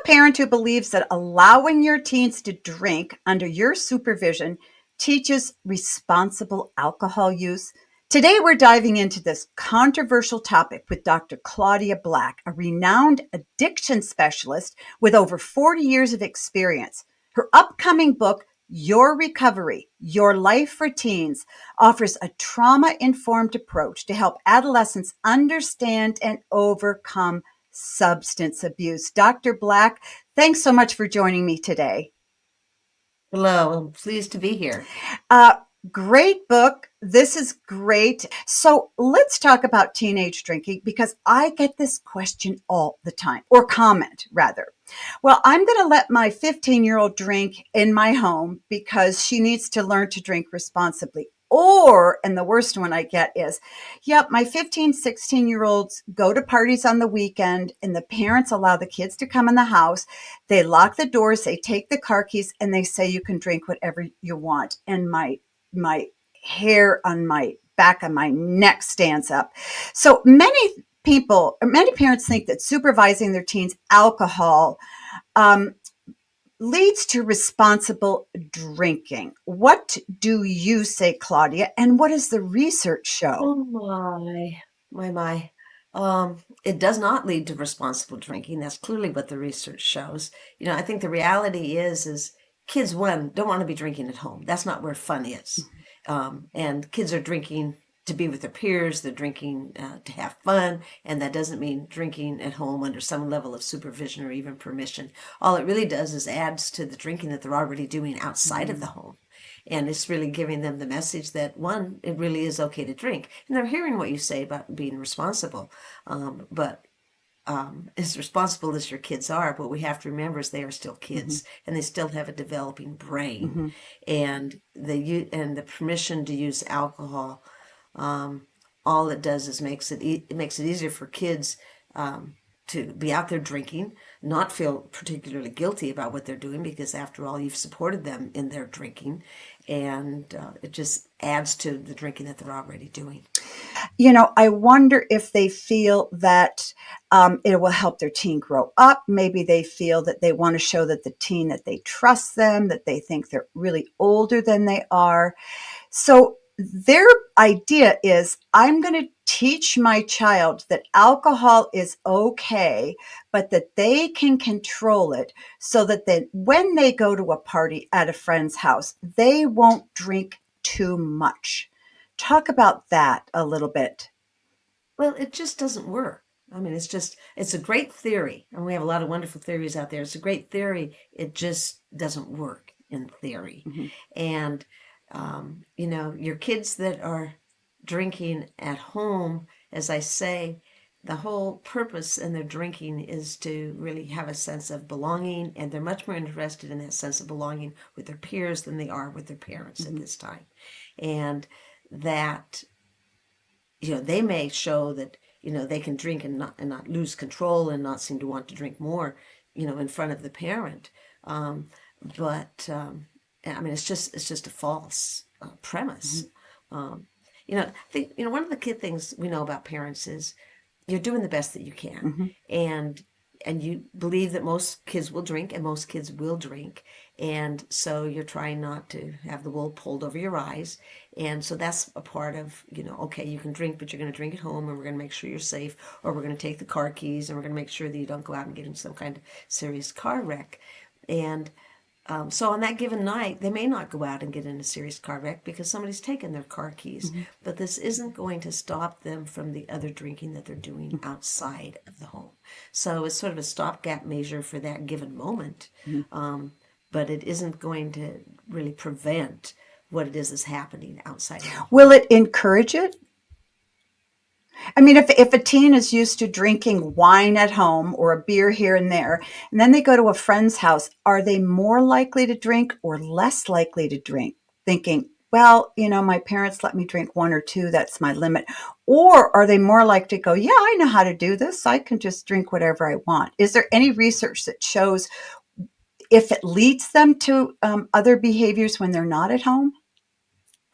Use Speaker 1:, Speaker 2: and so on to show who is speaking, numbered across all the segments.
Speaker 1: a parent who believes that allowing your teens to drink under your supervision teaches responsible alcohol use? Today, we're diving into this controversial topic with Dr. Claudia Black, a renowned addiction specialist with over 40 years of experience. Her upcoming book, Your Recovery, Your Life for Teens, offers a trauma informed approach to help adolescents understand and overcome substance abuse. Dr. Black, thanks so much for joining me today.
Speaker 2: Hello, I'm pleased to be here.
Speaker 1: Uh, Great book. This is great. So let's talk about teenage drinking because I get this question all the time, or comment rather. Well, I'm going to let my 15-year-old drink in my home because she needs to learn to drink responsibly. Or, and the worst one I get is, yep, my 15, 16-year-olds go to parties on the weekend and the parents allow the kids to come in the house. They lock the doors, they take the car keys, and they say you can drink whatever you want. And my hair on my back of my neck stands up. So many parents think that supervising their teens' alcohol um, leads to responsible drinking. What do you say, Claudia? And what does the research show?
Speaker 2: Oh my. It does not lead to responsible drinking. That's clearly what the research shows. I think the reality is kids, one, don't want to be drinking at home. That's not where fun is. And kids are drinking to be with their peers. They're drinking to have fun, and that doesn't mean drinking at home under some level of supervision or even permission. All it really does is adds to the drinking that they're already doing outside of the home. And it's really giving them the message that, one, it really is okay to drink. And they're hearing what you say about being responsible. But as responsible as your kids are, what we have to remember is they are still
Speaker 1: Mm-hmm.
Speaker 2: kids and they still have a developing brain.
Speaker 1: Mm-hmm.
Speaker 2: And the permission to use alcohol, um, all it does is it makes it easier for kids to be out there drinking, not feel particularly guilty about what they're doing because after all, you've supported them in their drinking, and it just adds to the drinking that they're already doing.
Speaker 1: I wonder if they feel that it will help their teen grow up. Maybe they feel that they want to show that the teen that they trust them, that they think they're really older than they are. So their idea is I'm going to teach my child that alcohol is okay, but that they can control it so that then when they go to a party at a friend's house, they won't drink too much. Talk about that a little bit.
Speaker 2: Well, it just doesn't work. I mean, it's a great theory, and we have a lot of wonderful theories out there. It's a great theory. It just doesn't work in theory.
Speaker 1: Mhm.
Speaker 2: And, your kids that are drinking at home, as I say, the whole purpose in their drinking is to really have a sense of belonging, and they're much more interested in that sense of belonging with their peers than they are with their parents at
Speaker 1: Mhm.
Speaker 2: this time. And that they may show that they can drink and not lose control and not seem to want to drink more in front of the parent, um, but I mean it's just a false
Speaker 1: Mhm.
Speaker 2: premise. I think one of the key things we know about parents is you're doing the best that you can,
Speaker 1: Mhm.
Speaker 2: and you believe that most kids will drink and most kids will drink, and so you're trying not to have the wool pulled over your eyes. And so that's a part of, okay, you can drink, but you're going to drink at home, and we're going to make sure you're safe, or we're going to take the car keys, and we're going to make sure that you don't go out and get in some kind of serious car wreck. And so on that given night, they may not go out and get in a serious car wreck because somebody's taken their car keys.
Speaker 1: Mhm.
Speaker 2: But this isn't going to stop them from the other drinking that they're doing outside of the home. So it's sort of a stopgap measure for that given moment.
Speaker 1: Mhm.
Speaker 2: Um, but it isn't going to really prevent what it is that's happening outside of the
Speaker 1: Will
Speaker 2: home.
Speaker 1: it encourage it? I mean, if a teen is used to drinking wine at home or a beer here and there, and then they go to a friend's house, are they more likely to drink or less likely to drink? Thinking, well, my parents let me drink one or two, that's my limit. Or are they more likely to go, yeah, I know how to do this. I can just drink whatever I want. Is there any research that shows if it leads them to other behaviors when they're not at home?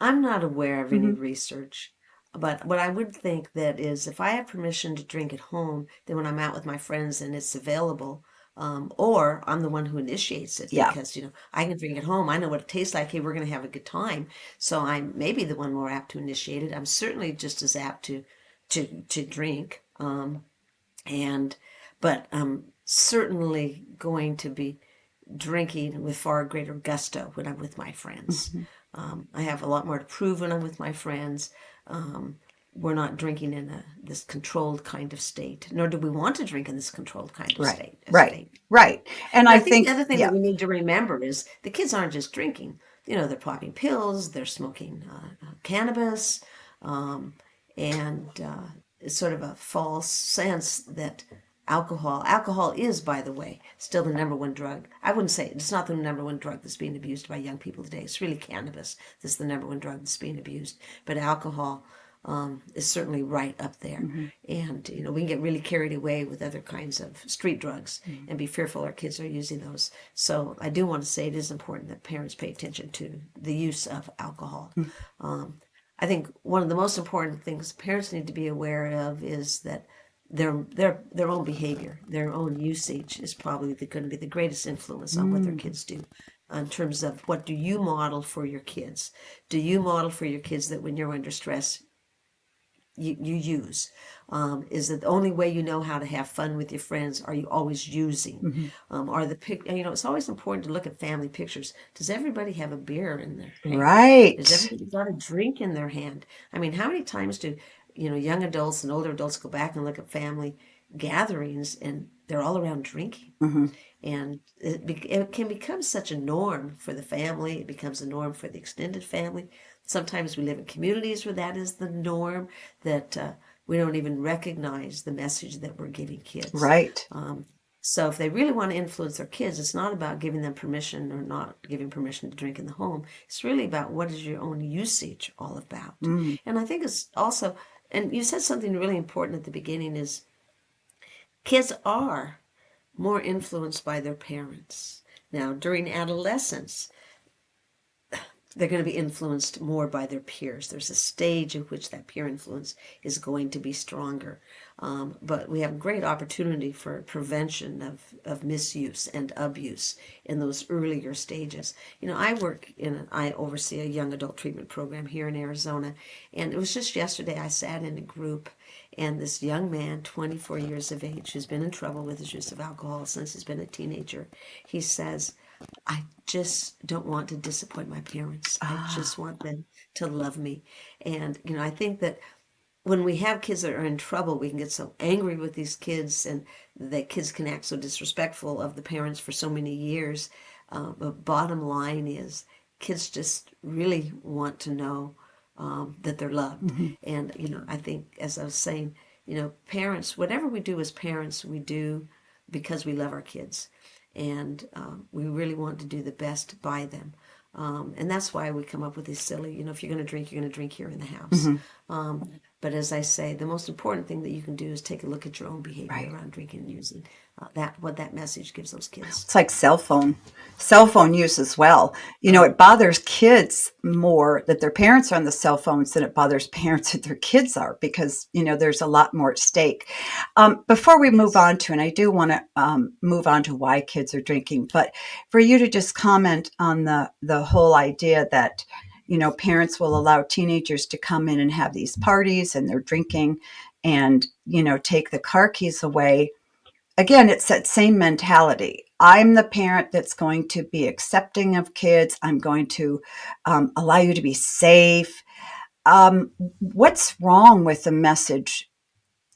Speaker 2: I'm not aware of any
Speaker 1: Hmm.
Speaker 2: research, but what I would think that is if I have permission to drink at home, then when I'm out with my friends and it's available, Or I'm the one who initiates it
Speaker 1: Yeah.
Speaker 2: because, I can drink at home. I know what it tastes like. Hey, we're going to have a good time. So I'm maybe the one more apt to initiate it. I'm certainly just as apt to drink. And but I'm certainly going to be drinking with far greater gusto when I'm with my friends.
Speaker 1: Mhm.
Speaker 2: I have a lot more to prove when I'm with my friends. Um, we're not drinking in this controlled kind of state, nor do we want to drink in this controlled kind of
Speaker 1: Right.
Speaker 2: state. A
Speaker 1: Right.
Speaker 2: state.
Speaker 1: Right. And
Speaker 2: And
Speaker 1: I
Speaker 2: I think the
Speaker 1: think,
Speaker 2: other thing that
Speaker 1: yeah.
Speaker 2: we need to remember is the kids aren't just drinking. They're popping pills, they're smoking cannabis, um, and it's sort of a false sense that alcohol is, by the way, still the number one drug. I wouldn't say it's not the number one drug that's being abused by young people today. It's really cannabis that's the number one drug that's being abused. But alcohol is certainly right up there.
Speaker 1: Hmm.
Speaker 2: And, we can get really carried away with other kinds of street drugs
Speaker 1: Hmm.
Speaker 2: and be fearful our kids are using those. So I do want to say it is important that parents pay attention to the use of alcohol. Um, I think one of the most important things parents need to be aware of is that their own behavior, their own usage is probably going to be the greatest influence on what their
Speaker 1: Mm.
Speaker 2: kids do. In terms of what do you model for your kids? Do you model for your kids that when you're under stress, you use? Is it the only way you know how to have fun with your friends? Are you always using?
Speaker 1: Hmm.
Speaker 2: Are the it's always important to look at family pictures. Does everybody have a beer in their hand? Does
Speaker 1: Right.
Speaker 2: everybody got a drink in their hand? I mean, how many times do young adults and older adults go back and look at family gatherings and they're all around drinking?
Speaker 1: Hmm.
Speaker 2: And it can become such a norm for the family. It becomes a norm for the extended family. Sometimes we live in communities where that is the norm, that we don't even recognize the message that we're giving kids.
Speaker 1: Right.
Speaker 2: Um, so if they really want to influence their kids, it's not about giving them permission or not giving permission to drink in the home. It's really about what is your own usage all about.
Speaker 1: Mm.
Speaker 2: And I think it's also, and you said something really important at the beginning, is kids are more influenced by their parents. Now, during adolescence, they're going to be influenced more by their peers. There's a stage in which that peer influence is going to be stronger. But we have great opportunity for prevention of misuse and abuse in those earlier stages. I oversee a young adult treatment program here in Arizona. And it was just yesterday I sat in a group, and this young man, 24 years of age, who's been in trouble with his use of alcohol since he's been a teenager, he says, I just don't want to disappoint my parents. I
Speaker 1: Ah.
Speaker 2: just want them to love me. And, I think that when we have kids that are in trouble, we can get so angry with these kids and that kids can act so disrespectful of the parents for so many years. But bottom line is, kids just really want to know that they're loved.
Speaker 1: Hmm.
Speaker 2: And, I think, as I was saying, parents, whatever we do as parents, we do because we love our kids. And we really want to do the best by them. And that's why we come up with these silly, if you're going to drink, you're going to drink here in the house.
Speaker 1: Hmm.
Speaker 2: But as I say, the most important thing that you can do is take a look at your own behavior
Speaker 1: Right.
Speaker 2: around drinking and using. What that message gives those kids.
Speaker 1: It's like cell phone use as well.
Speaker 2: Oh,
Speaker 1: It bothers kids more that their parents are on the cell phones than it bothers parents that their kids are because, there's a lot more at stake. Before we move
Speaker 2: yes.
Speaker 1: on to, and I do want to move on to why kids are drinking, but for you to just comment on the whole idea that, parents will allow teenagers to come in and have these parties and they're drinking and, take the car keys away. Again, it's that same mentality. I'm the parent that's going to be accepting of kids. I'm going to allow you to be safe. What's wrong with the message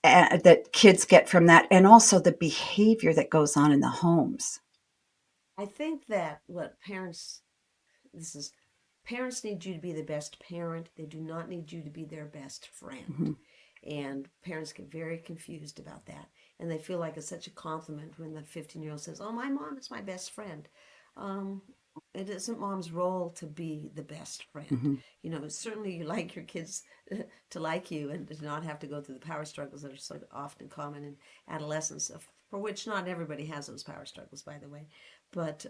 Speaker 1: that kids get from that, and also the behavior that goes on in the homes?
Speaker 2: I think that what this is, parents need you to be the best parent. They do not need you to be their best friend.
Speaker 1: Hmm.
Speaker 2: And parents get very confused about that. And they feel like it's such a compliment when the 15-year-old says, "Oh, my mom is my best friend." Um, it isn't mom's role to be the best friend.
Speaker 1: Hmm.
Speaker 2: Certainly you like your kids to like you and to not have to go through the power struggles that are so often common in adolescence, for which not everybody has those power struggles, by the way. But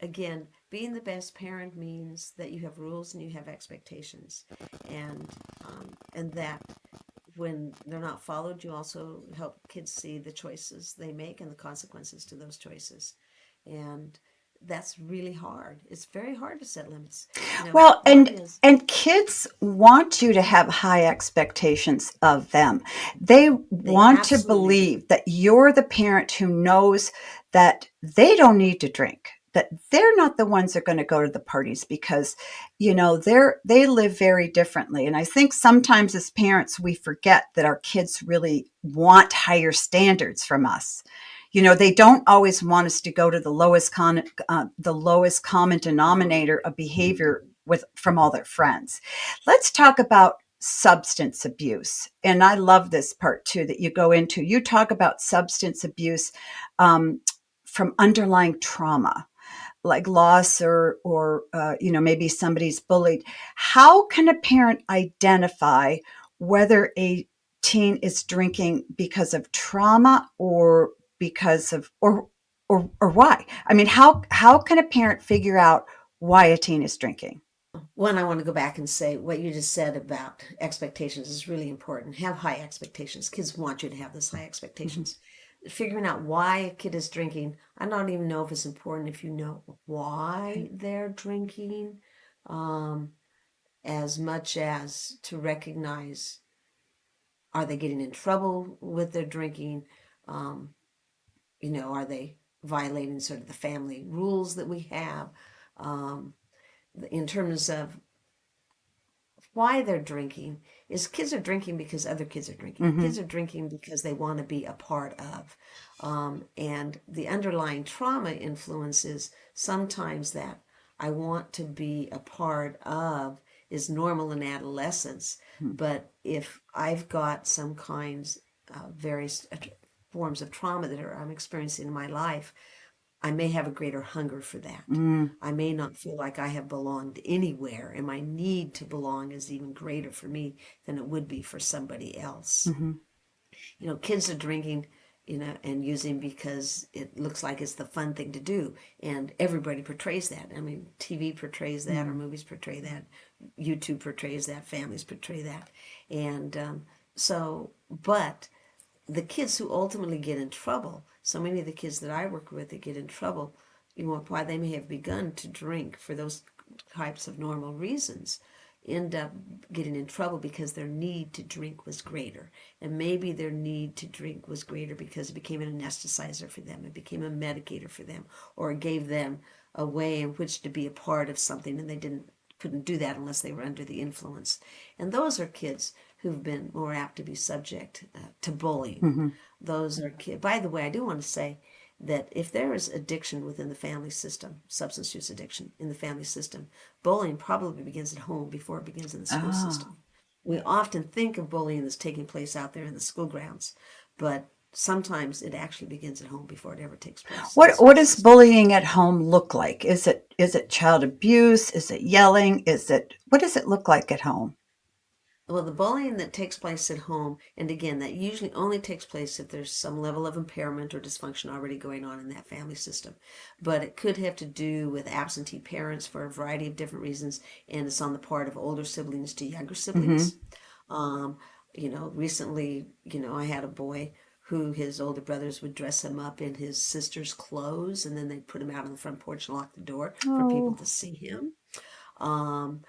Speaker 2: again, being the best parent means that you have rules and you have expectations, and that when they're not followed, you also help kids see the choices they make and the consequences to those choices. And that's really hard. It's very hard to set limits.
Speaker 1: Well,
Speaker 2: Part is
Speaker 1: and kids want you to have high expectations of them. They
Speaker 2: they
Speaker 1: want to
Speaker 2: absolutely do.
Speaker 1: believe that you're the parent who knows that they don't need to drink, that they're not the ones that are going to go to the parties because, they live very differently. And I think sometimes as parents, we forget that our kids really want higher standards from us. They don't always want us to go to the lowest common denominator of behavior from all their friends. Let's talk about substance abuse. And I love this part too that you go into. You talk about substance abuse from underlying trauma, like loss or maybe somebody's bullied. How can a parent identify whether a teen is drinking because of trauma or because of or why? I mean, how can a parent figure out why a teen is drinking?
Speaker 2: One, I want to go back and say what you just said about expectations is really important. Have high expectations. Kids want you to have those high
Speaker 1: Mm-hmm.
Speaker 2: expectations. Figuring out why a kid is drinking, I don't even know if it's important if you know why
Speaker 1: Okay.
Speaker 2: they're drinking, um, as much as to recognize, are they getting in trouble with their drinking? Um, are they violating sort of the family rules that we have? Um, in terms of why they're drinking, is kids are drinking because other kids are drinking.
Speaker 1: Mm-hmm.
Speaker 2: Kids are drinking because they want to be a part of. And the underlying trauma influences sometimes that I want to be a part of is normal in adolescence. But if I've got some kinds of various forms of trauma that I'm experiencing in my life, I may have a greater hunger for that.
Speaker 1: Mm-hmm.
Speaker 2: I may not feel like I have belonged anywhere, and my need to belong is even greater for me than it would be for somebody else.
Speaker 1: Mm-hmm.
Speaker 2: Kids are drinking, and using because it looks like it's the fun thing to do, and everybody portrays that. I mean, TV portrays that, or movies portray that, YouTube portrays that, families portray that, and but the kids who ultimately get in trouble, so many of the kids that I work with that get in trouble, why they may have begun to drink for those types of normal reasons, end up getting in trouble because their need to drink was greater. And maybe their need to drink was greater because it became an anesthetizer for them, it became a medicator for them, or it gave them a way in which to be a part of something, and they couldn't do that unless they were under the influence. And those are kids who've been more apt to be subject to bullying.
Speaker 1: Mm-hmm.
Speaker 2: Those are kids. By the way, I do want to say that if there is addiction within the family system, substance use addiction in the family system, bullying probably begins at home before it begins in the school
Speaker 1: Oh.
Speaker 2: system. We often think of bullying that's taking place out there in the school grounds, but sometimes it actually begins at home before it ever takes place in the
Speaker 1: What
Speaker 2: school
Speaker 1: does
Speaker 2: system.
Speaker 1: bullying at home look like? Is it child abuse? Is it yelling? What does it look like at home?
Speaker 2: Well, the bullying that takes place at home, and again, that usually only takes place if there's some level of impairment or dysfunction already going on in that family system. But it could have to do with absentee parents for a variety of different reasons, and it's on the part of older siblings to younger
Speaker 1: Mm-hmm.
Speaker 2: siblings. Um, Recently, I had a boy who his older brothers would dress him up in his sister's clothes, and then they'd put him out on the front porch and lock the door for people
Speaker 1: Oh.
Speaker 2: to see him. Um,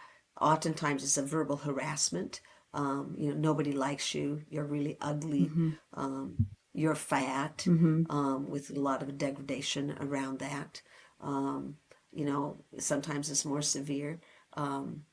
Speaker 2: Oftentimes it's a verbal harassment. Nobody likes you. You're really ugly.
Speaker 1: Mm-hmm.
Speaker 2: Um, you're fat,
Speaker 1: Mm-hmm.
Speaker 2: with a lot of degradation around that. Sometimes it's more severe. Um,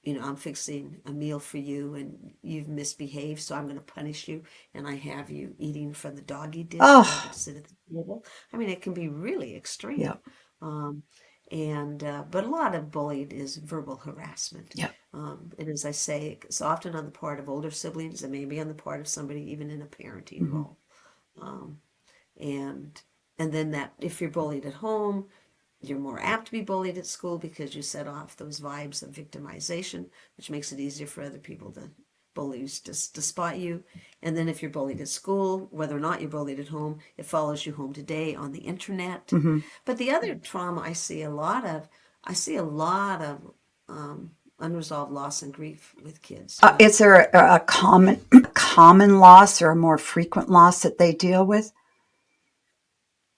Speaker 2: I'm fixing a meal for you and you've misbehaved, so I'm going to punish you. And I have you eating from the doggy dish. You don't get
Speaker 1: Oh.
Speaker 2: to sit at the table. I mean, it can be really extreme.
Speaker 1: Yep.
Speaker 2: Um, but a lot of bullying is verbal harassment.
Speaker 1: Yep.
Speaker 2: And as I say, it's often on the part of older siblings and maybe on the part of somebody even in a parenting
Speaker 1: Mm-hmm.
Speaker 2: role. Um, and and then that if you're bullied at home, you're more apt to be bullied at school because you set off those vibes of victimization, which makes it easier for other people to bullies to spot you. And then if you're bullied at school, whether or not you're bullied at home, it follows you home today on the internet.
Speaker 1: Mm-hmm.
Speaker 2: But the other trauma I see a lot of unresolved loss and grief with kids.
Speaker 1: Is there a common common loss or a more frequent loss that they deal with,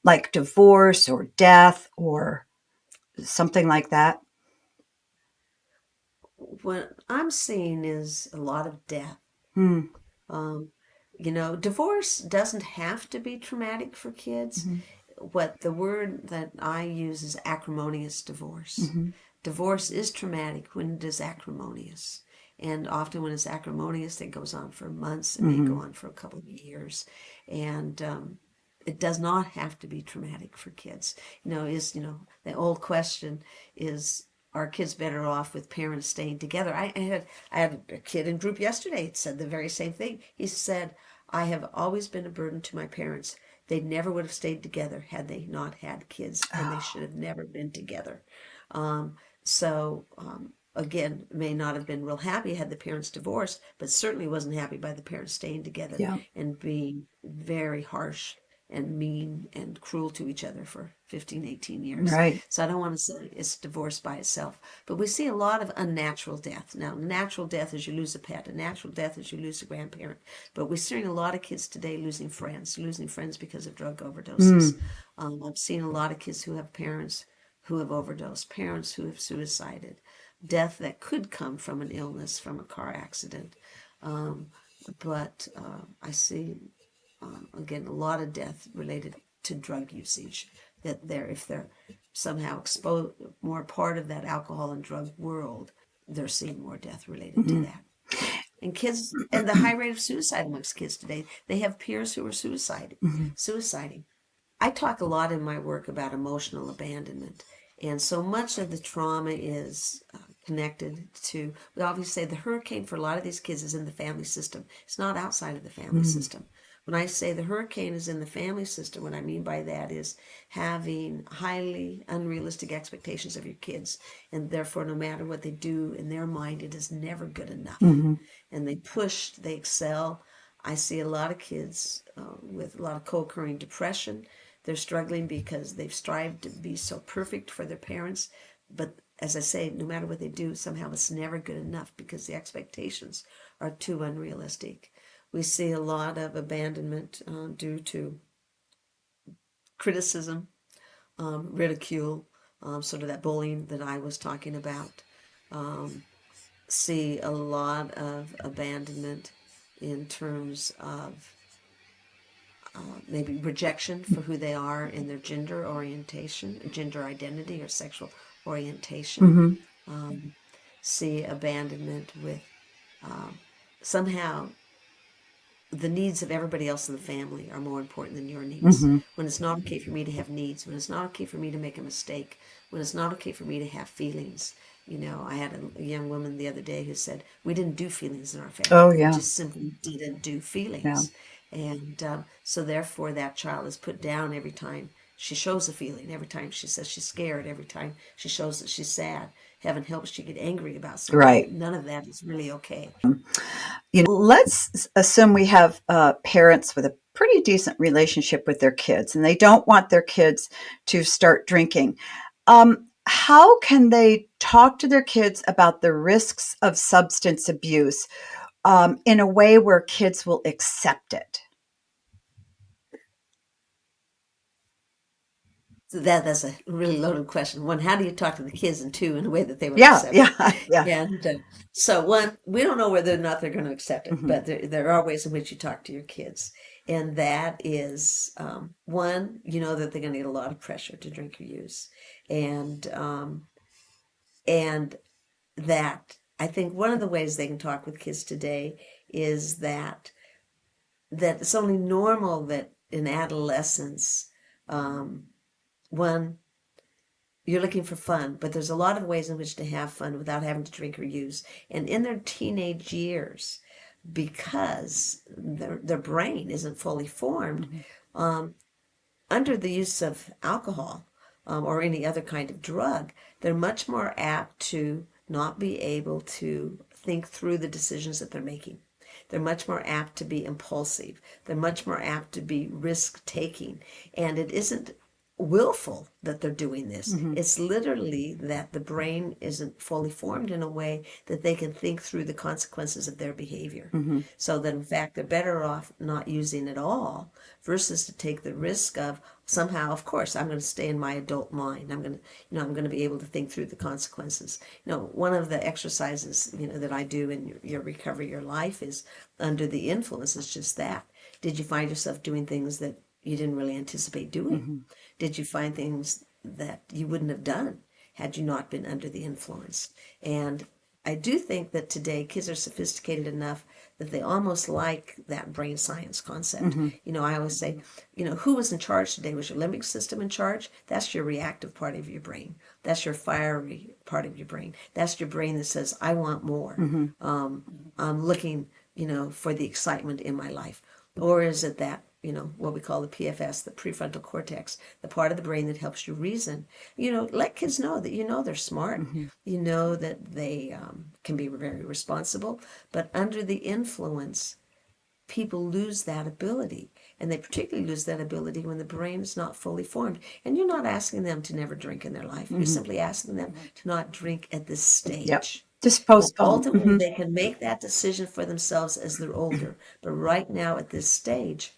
Speaker 1: like divorce or death or something like that?
Speaker 2: What I'm seeing is a lot of death.
Speaker 1: Hmm.
Speaker 2: Um, Divorce doesn't have to be traumatic for kids.
Speaker 1: Mm-hmm.
Speaker 2: What the word that I use is acrimonious divorce.
Speaker 1: Mm-hmm.
Speaker 2: Divorce is traumatic when it is acrimonious. And often when it's acrimonious, it goes on for months. It may go
Speaker 1: Mm-hmm.
Speaker 2: on for a couple of years. And it does not have to be traumatic for kids. The old question is, are kids better off with parents staying together? I had a kid in group yesterday that said the very same thing. He said, I have always been a burden to my parents. They never would have stayed together had they not had kids, and they should have never been together. Um, again, may not have been real happy had the parents divorced, but certainly wasn't happy by the parents staying together
Speaker 1: Yeah.
Speaker 2: and being very harsh and mean and cruel to each other for 15, 18 years.
Speaker 1: Right.
Speaker 2: So I don't want to say it's divorce by itself, but we see a lot of unnatural death. Now, natural death is you lose a pet, a natural death is you lose a grandparent, but we're seeing a lot of kids today losing friends because of drug overdoses.
Speaker 1: Mm.
Speaker 2: I've seen a lot of kids who have parents who have overdosed, parents who have suicided, death that could come from an illness, from a car accident. Um, but I see, again, a lot of death related to drug usage. If they're somehow exposed, more part of that alcohol and drug world, they're seeing more death related to
Speaker 1: Mm-hmm.
Speaker 2: that. And kids, and the high rate of suicide amongst kids today, they have peers who are
Speaker 1: Mm-hmm.
Speaker 2: suiciding. I talk a lot in my work about emotional abandonment. And so much of the trauma is connected to, we always say the hurricane for a lot of these kids is in the family system. It's not outside of the family
Speaker 1: Mm-hmm.
Speaker 2: system. When I say the hurricane is in the family system, what I mean by that is having highly unrealistic expectations of your kids. And therefore, no matter what they do in their mind, it is never good enough.
Speaker 1: Mm-hmm.
Speaker 2: And they push, they excel. I see a lot of kids with a lot of co-occurring depression. They're struggling because they've strived to be so perfect for their parents. But as I say, no matter what they do, somehow it's never good enough because the expectations are too unrealistic. We see a lot of abandonment due to criticism, ridicule, sort of that bullying that I was talking about. Um, See a lot of abandonment in terms of maybe rejection for who they are in their gender orientation, gender identity, or sexual orientation.
Speaker 1: Mm-hmm.
Speaker 2: Um, See abandonment with somehow the needs of everybody else in the family are more important than your needs.
Speaker 1: Mm-hmm.
Speaker 2: When it's not okay for me to have needs, when it's not okay for me to make a mistake, when it's not okay for me to have feelings. I had a young woman the other day who said, we didn't do feelings in our family.
Speaker 1: Oh,
Speaker 2: We
Speaker 1: yeah.
Speaker 2: just simply didn't do
Speaker 1: Yeah.
Speaker 2: feelings. And so therefore that child is put down every time she shows a feeling, every time she says she's scared, every time she shows that she's sad. Heaven helps she get angry about something.
Speaker 1: Right.
Speaker 2: None of that is really okay.
Speaker 1: Let's assume we have parents with a pretty decent relationship with their kids and they don't want their kids to start drinking. How can they talk to their kids about the risks of substance abuse in a way where kids will accept it?
Speaker 2: So that's a really loaded question. One, how do you talk to the kids? And two, in a way that they will
Speaker 1: Yeah,
Speaker 2: accept it.
Speaker 1: yeah, yeah.
Speaker 2: And so one, we don't know whether or not they're going to accept it,
Speaker 1: Hmm.
Speaker 2: but there are ways in which you talk to your kids. And that is one, you know that they're going to get a lot of pressure to drink or use. And that I think one of the ways they can talk with kids today is that it's only normal that in adolescence, um, one, you're looking for fun, but there's a lot of ways in which to have fun without having to drink or use. And in their teenage years, because their brain isn't fully formed,
Speaker 1: Hmm.
Speaker 2: um, under the use of alcohol or any other kind of drug, they're much more apt to not be able to think through the decisions that they're making. They're much more apt to be impulsive. They're much more apt to be risk taking. And it isn't willful that they're doing this.
Speaker 1: Mm-hmm.
Speaker 2: It's literally that the brain isn't fully formed in a way that they can think through the consequences of their behavior.
Speaker 1: Mm-hmm.
Speaker 2: So that in fact they're better off not using it all versus to take the risk of somehow, of course, I'm going to stay in my adult mind. I'm going to, I'm going to be able to think through the consequences. One of the exercises, that I do in your recovery, your life is under the influence is just that. Did you find yourself doing things that you didn't really anticipate doing?
Speaker 1: Mm-hmm.
Speaker 2: Did you find things that you wouldn't have done had you not been under the influence? And I do think that today kids are sophisticated enough that they almost like that brain science concept.
Speaker 1: Mm-hmm.
Speaker 2: I always say, who was in charge today? Was your limbic system in charge? That's your reactive part of your brain. That's your fiery part of your brain. That's your brain that says, I want more.
Speaker 1: Mm-hmm.
Speaker 2: I'm looking, for the excitement in my life. Or is it that, what we call the PFS, the prefrontal cortex, the part of the brain that helps you reason? Let kids know that they're smart.
Speaker 1: Mm-hmm.
Speaker 2: That they can be very responsible. But under the influence, people lose that ability. And they particularly lose that ability when the brain is not fully formed. And you're not asking them to never drink in their life. You're
Speaker 1: Mm-hmm.
Speaker 2: simply asking them to not drink at this
Speaker 1: Yep.
Speaker 2: stage.
Speaker 1: Just
Speaker 2: Now,
Speaker 1: postpone.
Speaker 2: ultimately,
Speaker 1: Mm-hmm.
Speaker 2: they can make that decision for themselves as they're older. But right now, at this stage,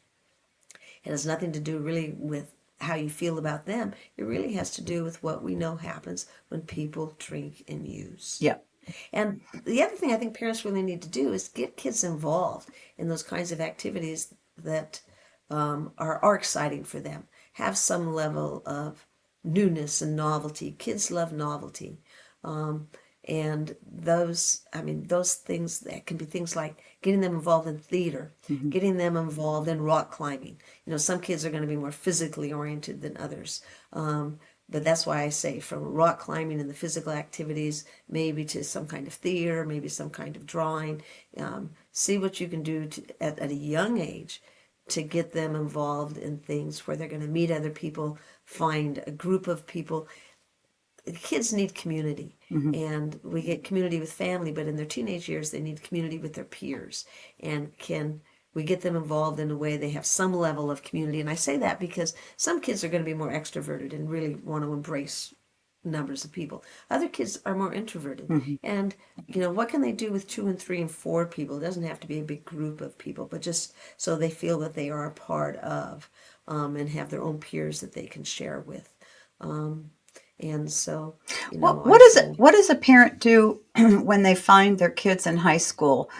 Speaker 2: it has nothing to do really with how you feel about them. It really has to do with what we know happens when people drink and use.
Speaker 1: Yep.
Speaker 2: And the other thing I think parents really need to do is get kids involved in those kinds of activities that are exciting for them. Have some level of newness and novelty. Kids love novelty. And those things that can be things like getting them involved in theater,
Speaker 1: Mm-hmm.
Speaker 2: getting them involved in rock climbing. Some kids are going to be more physically oriented than others. But that's why I say from rock climbing and the physical activities, maybe to some kind of theater, maybe some kind of drawing. See what you can do at a young age to get them involved in things where they're going to meet other people, find a group of people. Kids need community,
Speaker 1: Mm-hmm.
Speaker 2: and we get community with family, but in their teenage years they need community with their peers. And can we get them involved in a way they have some level of community? And I say that because some kids are going to be more extroverted and really want to embrace numbers of people. Other kids are more introverted.
Speaker 1: Mm-hmm.
Speaker 2: And what can they do with 2 and 3 and 4 people? It doesn't have to be a big group of people, but just so they feel that they are a part of, and have their own peers that they can share with. And so, I say,
Speaker 1: What does a parent do when they find their kids in high school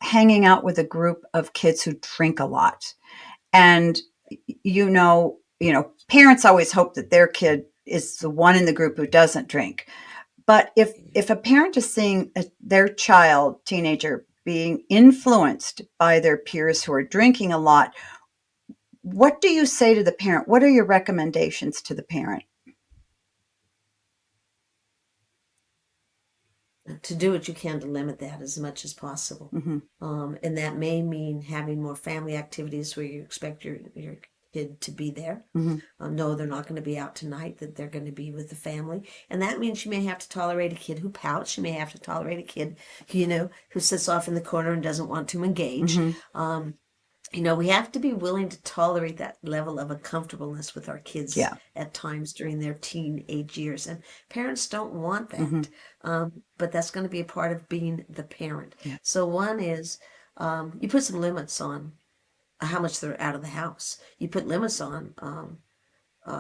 Speaker 1: hanging out with a group of kids who drink a lot? And parents always hope that their kid is the one in the group who doesn't drink. But if a parent is seeing their child, teenager, being influenced by their peers who are drinking a lot, what do you say to the parent? What are your recommendations to the parent?
Speaker 2: to do what you can to limit that as much as possible.
Speaker 1: Mm-hmm.
Speaker 2: And that may mean having more family activities where you expect your kid to be there.
Speaker 1: Mm-hmm.
Speaker 2: No, they're not going to be out tonight, that they're going to be with the family. And that means you may have to tolerate a kid who pouts. You may have to tolerate a kid, who sits off in the corner and doesn't want to engage.
Speaker 1: Mm-hmm.
Speaker 2: We have to be willing to tolerate that level of uncomfortableness with our kids
Speaker 1: Yeah.
Speaker 2: at times during their teenage years. And parents don't want that.
Speaker 1: Mm-hmm.
Speaker 2: But that's going to be a part of being the parent.
Speaker 1: Yeah.
Speaker 2: So one is you put some limits on how much they're out of the house. You put limits on,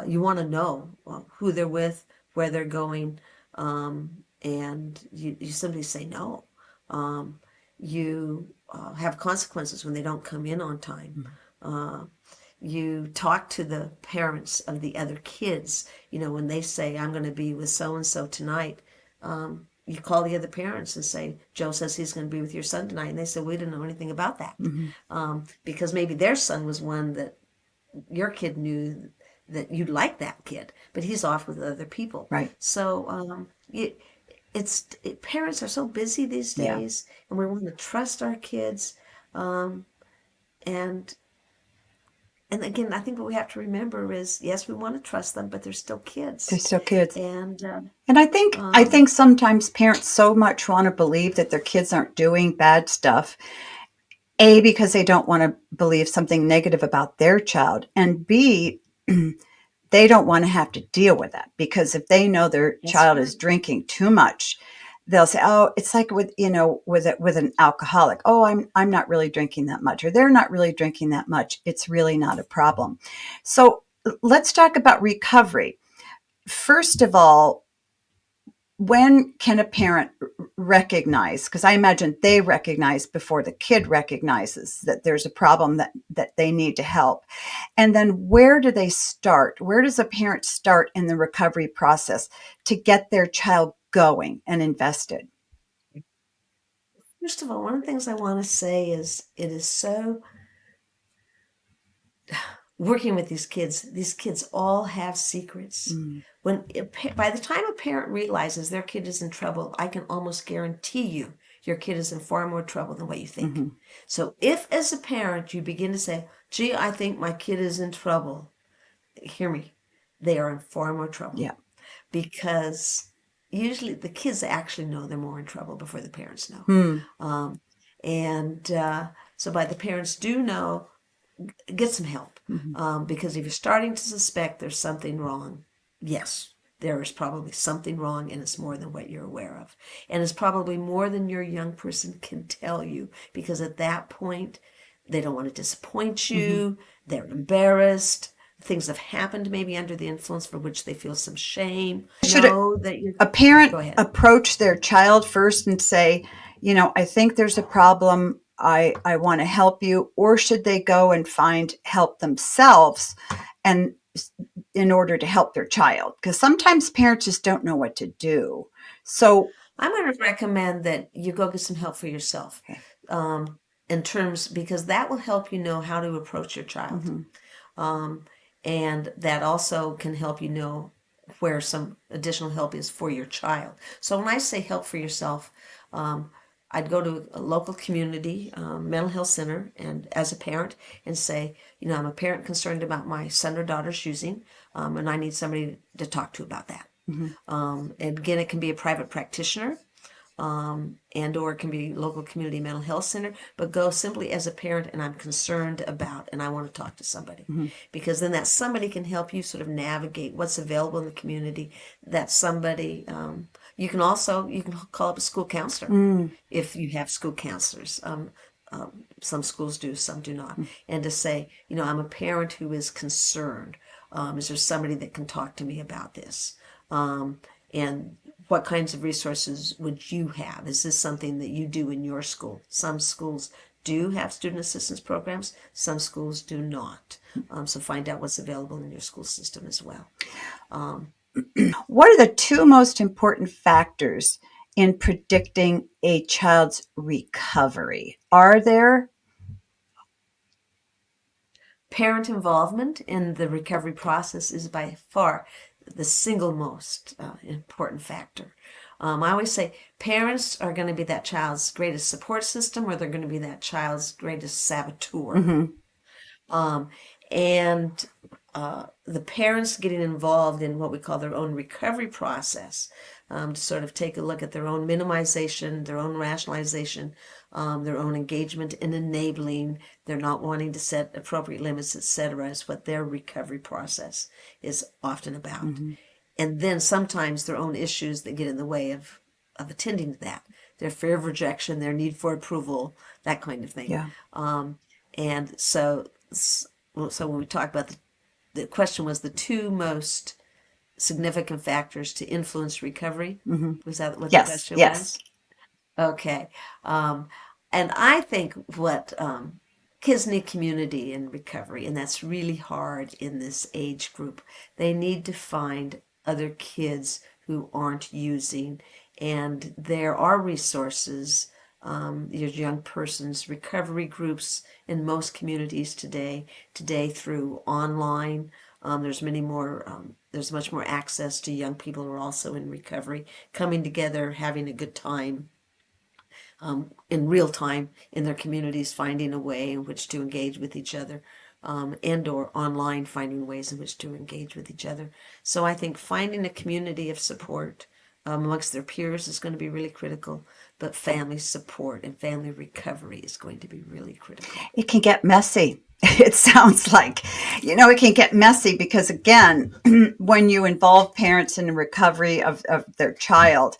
Speaker 2: you want to know who they're with, where they're going, and you simply say no. You have consequences when they don't come in on time. You talk to the parents of the other kids. When they say, I'm going to be with so-and-so tonight, you call the other parents and say, Joe says he's going to be with your son tonight. And they say, we didn't know anything about that.
Speaker 1: Mm-hmm.
Speaker 2: Because maybe their son was one that your kid knew that you like that kid, but he's off with other people.
Speaker 1: Right.
Speaker 2: So parents are so busy these
Speaker 1: Yeah.
Speaker 2: days, and we want to trust our kids. And again, I think what we have to remember is, yes, we want to trust them, but they're still kids.
Speaker 1: They're still kids.
Speaker 2: And
Speaker 1: I think sometimes parents so much want to believe that their kids aren't doing bad stuff. A, because they don't want to believe something negative about their child, and B, they don't want to have to deal with that, because if they know their
Speaker 2: That's
Speaker 1: child is
Speaker 2: right.
Speaker 1: drinking too much, they'll say, "Oh, it's like with with an alcoholic. Oh, I'm not really drinking that much, or they're not really drinking that much. It's really not a problem." So let's talk about recovery. First of all, when can a parent recognize, because I imagine they recognize before the kid recognizes that there's a problem that they need to help, and then where do they start? Where does a parent start in the recovery process to get their child going and invested?
Speaker 2: First of all, one of the things I want to say is it is so working with these kids all have secrets.
Speaker 1: Mm,
Speaker 2: By the time a parent realizes their kid is in trouble, I can almost guarantee you your kid is in far more trouble than what you think.
Speaker 1: mm-hmm.
Speaker 2: So if as a parent you begin to say, gee, I think my kid is in trouble, hear me, they are in far more trouble
Speaker 1: Yeah.
Speaker 2: because usually the kids actually know they're more in trouble before the parents know.
Speaker 1: Hmm.
Speaker 2: Um, and so by the parents do know, get some help.
Speaker 1: Mm-hmm.
Speaker 2: Because if you're starting to suspect there's something wrong, yes, there is probably something wrong, and it's more than what you're aware of. And it's probably more than your young person can tell you, because at that point, they don't want to disappoint
Speaker 1: Mm-hmm.
Speaker 2: you, they're embarrassed. Things have happened maybe under the influence for which they feel some shame.
Speaker 1: Should
Speaker 2: Know that you
Speaker 1: a parent
Speaker 2: go ahead.
Speaker 1: approach their child first and say, I think there's a problem. I want to help you, or should they go and find help themselves and in order to help their child? Because sometimes parents just don't know what to do. So,
Speaker 2: I'm going to recommend that you go get some help for yourself,
Speaker 1: okay.
Speaker 2: in terms because that will help you know how to approach your child.
Speaker 1: Mm-hmm.
Speaker 2: Um, and that also can help you know where some additional help is for your child. So when I say help for yourself, um, I'd go to a local community mental health center and as a parent and say, I'm a parent concerned about my son or daughter's using, and I need somebody to talk to about that.
Speaker 1: Mm-hmm.
Speaker 2: And again, it can be a private practitioner, and or it can be local community mental health center, but go simply as a parent and I'm concerned about and I want to talk to somebody,
Speaker 1: Mm-hmm.
Speaker 2: because then that somebody can help you sort of navigate what's available in the community. That somebody, you can call up a school counselor
Speaker 1: Mm-hmm.
Speaker 2: if you have school counselors. Some schools do, some do not. And to say, I'm a parent who is concerned. Is there somebody that can talk to me about this? And what kinds of resources would you have? Is this something that you do in your school? Some schools do have student assistance programs, some schools do not. So find out what's available in your school system as well. Um,
Speaker 1: What are the two most important factors in predicting a child's recovery? Are there?
Speaker 2: Parent involvement in the recovery process is by far the single most important factor. I always say parents are going to be that child's greatest support system, or they're going to be that child's greatest saboteur.
Speaker 1: Mm-hmm.
Speaker 2: Um, and the parents getting involved in what we call their own recovery process, to sort of take a look at their own minimization, their own rationalization, their own engagement in enabling, they're not wanting to set appropriate limits, etc., is what their recovery process is often about.
Speaker 1: Mm-hmm.
Speaker 2: And then sometimes their own issues that get in the way of attending to that, their fear of rejection, their need for approval, that kind of thing.
Speaker 1: Yeah.
Speaker 2: And so when we talk about the question was the two most significant factors to influence recovery.
Speaker 1: Mm-hmm.
Speaker 2: Was that what the
Speaker 1: Yes.
Speaker 2: question
Speaker 1: Yes.
Speaker 2: was? Okay. And I think what kids need community in recovery, and that's really hard in this age group. They need to find other kids who aren't using, and there are resources. Your young person's recovery groups in most communities today through online. There's much more access to young people who are also in recovery, coming together, having a good time, in real time in their communities, finding a way in which to engage with each other, and or online finding ways in which to engage with each other. So I think finding a community of support, amongst their peers is going to be really critical, but family support and family recovery is going to be really critical.
Speaker 1: It can get messy. It sounds like, it can get messy because, again, when you involve parents in the recovery of their child,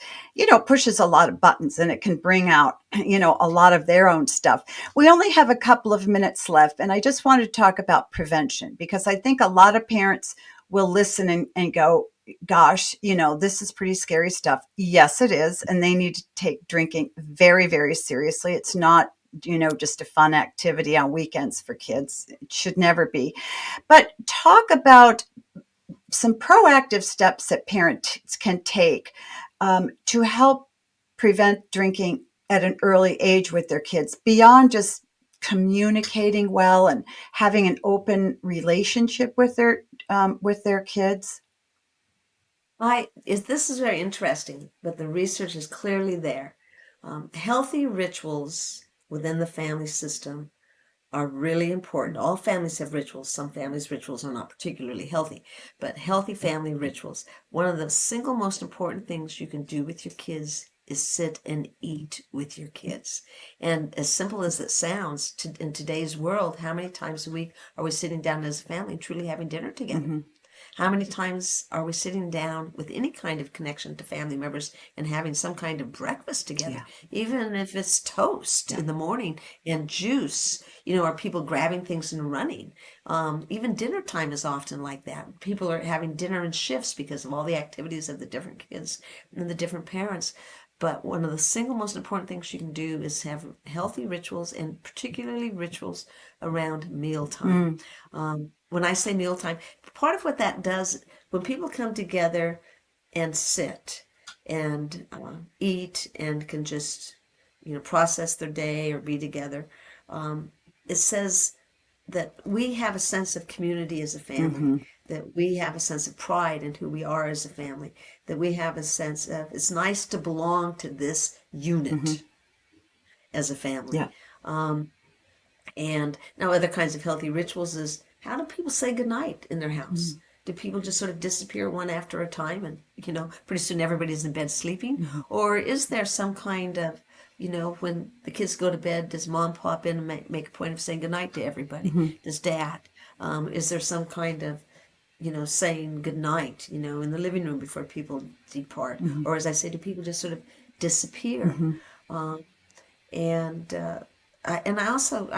Speaker 1: pushes a lot of buttons, and it can bring out, a lot of their own stuff. We only have a couple of minutes left, and I just want to talk about prevention, because I think a lot of parents will listen and go, gosh, this is pretty scary stuff. Yes, it is. And they need to take drinking very, very seriously. It's not, just a fun activity on weekends for kids. It should never be. But talk about some proactive steps that parents can take to help prevent drinking at an early age with their kids, beyond just communicating well and having an open relationship with their kids.
Speaker 2: This is very interesting, but the research is clearly there. Healthy rituals within the family system are really important. All families have rituals. Some families' rituals are not particularly healthy, but healthy family rituals. One of the single most important things you can do with your kids is sit and eat with your kids. And as simple as it sounds, in today's world, how many times a week are we sitting down as a family and truly having dinner together? Mm-hmm. How many times are we sitting down with any kind of connection to family members and having some kind of breakfast together? Yeah. Even if it's toast in the morning and juice, are people grabbing things and running? Even dinner time is often like that. People are having dinner in shifts because of all the activities of the different kids and the different parents. But one of the single most important things you can do is have healthy rituals, and particularly rituals around mealtime. When I say mealtime, part of what that does, when people come together and sit and eat and can just, process their day or be together, it says that we have a sense of community as a family, that we have a sense of pride in who we are as a family, that we have a sense of, it's nice to belong to this unit as a family. Yeah. And now other kinds of healthy rituals is, how do people say goodnight in their house? Do people just sort of disappear one after a time and, pretty soon everybody's in bed sleeping? Or is there some kind of, when the kids go to bed, does mom pop in and make a point of saying goodnight to everybody? Does dad? Is there some kind of, saying goodnight, in the living room before people depart? Or as I say, do people just sort of disappear? I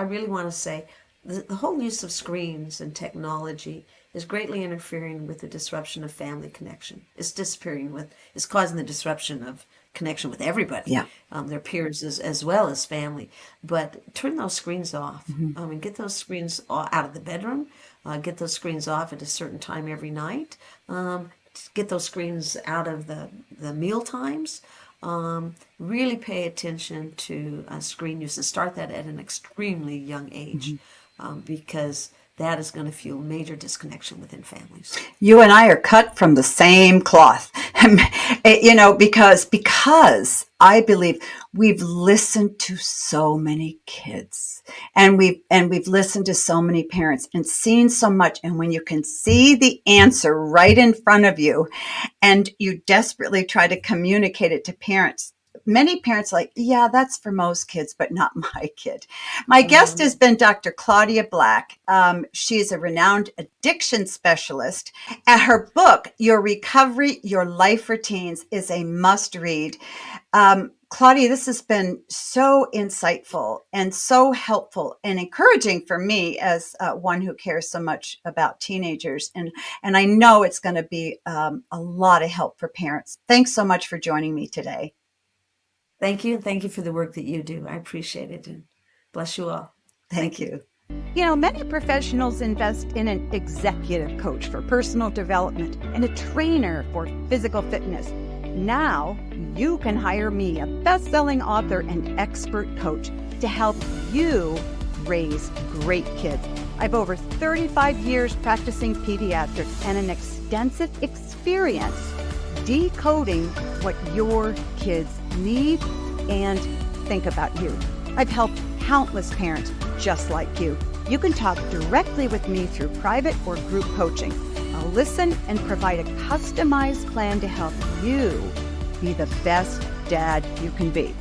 Speaker 2: really want to say the whole use of screens and technology is greatly interfering with the disruption of family connection. It's causing the disruption of connection with everybody, their peers as well as family. But turn those screens off. Get those screens out of the bedroom. Get those screens off at a certain time every night. Get those screens out of the meal times. Really pay attention to screen use and start that at an extremely young age, because that is going to fuel major disconnection within families.
Speaker 1: You and I are cut from the same cloth, because I believe we've listened to so many kids, and we've listened to so many parents and seen so much. And when you can see the answer right in front of you, and you desperately try to communicate it to parents, many parents are like, yeah, that's for most kids, but not my kid. My guest has been Dr. Claudia Black. She is a renowned addiction specialist. Her book, Your Recovery, Your Life Routines, is a must read. Claudia, this has been so insightful and so helpful and encouraging for me as one who cares so much about teenagers. And I know it's going to be a lot of help for parents. Thanks so much for joining me today.
Speaker 2: Thank you. Thank you for the work that you do. I appreciate it. And bless you all.
Speaker 1: Thank you.
Speaker 3: Many professionals invest in an executive coach for personal development and a trainer for physical fitness. Now you can hire me, a best-selling author and expert coach, to help you raise great kids. I've over 35 years practicing pediatrics and an extensive experience decoding what your kids need and think about you. I've helped countless parents just like you. You can talk directly with me through private or group coaching. I'll listen and provide a customized plan to help you be the best dad you can be.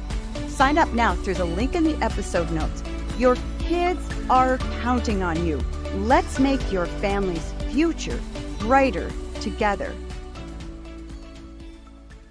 Speaker 3: Sign up now through the link in the episode notes. Your kids are counting on you. Let's make your family's future brighter together.